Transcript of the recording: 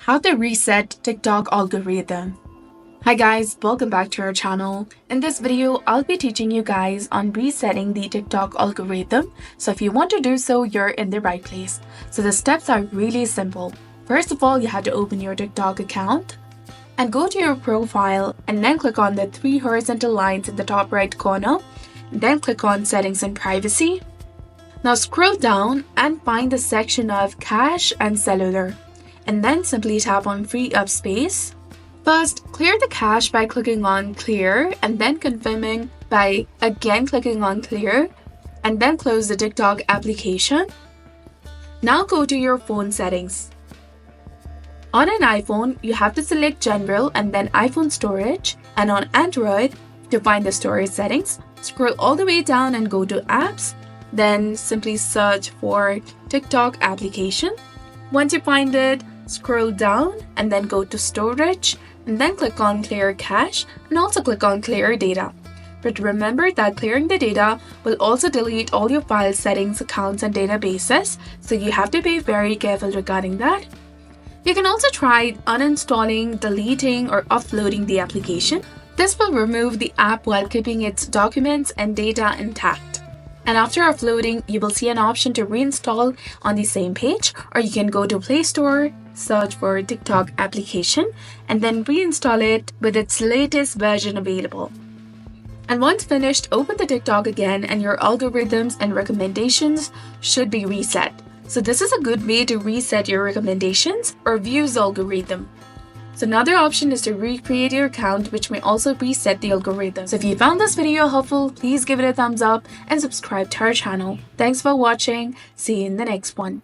How to reset TikTok algorithm. Hi guys, welcome back to our channel. In this video, I'll be teaching you guys on resetting the TikTok algorithm. So if you want to do so, you're in the right place. So the steps are really simple. First of all, you have to open your TikTok account and go to your profile and then click on the three horizontal lines in the top right corner. And then click on settings and privacy. Now scroll down and find the section of cache and cellular. And then simply tap on free up space. First, clear the cache by clicking on clear and then confirming by again clicking on clear and then close the TikTok application. Now go to your phone settings. On an iPhone, you have to select general and then iPhone storage, and on Android, to find the storage settings, scroll all the way down and go to apps, then simply search for TikTok application. Once you find it, scroll down and then go to storage and then click on clear cache and also click on clear data. But remember that clearing the data will also delete all your file settings, accounts and databases, so you have to be very careful regarding that. You can also try uninstalling, deleting or offloading the application. This will remove the app while keeping its documents and data intact. And after offloading, you will see an option to reinstall on the same page, or you can go to Play Store, search for TikTok application, and then reinstall it with its latest version available. And once finished, open the TikTok again and your algorithms and recommendations should be reset. So this is a good way to reset your recommendations or views algorithm. So another option is to recreate your account, which may also reset the algorithm. So if you found this video helpful, please give it a thumbs up and subscribe to our channel. Thanks for watching. See you in the next one.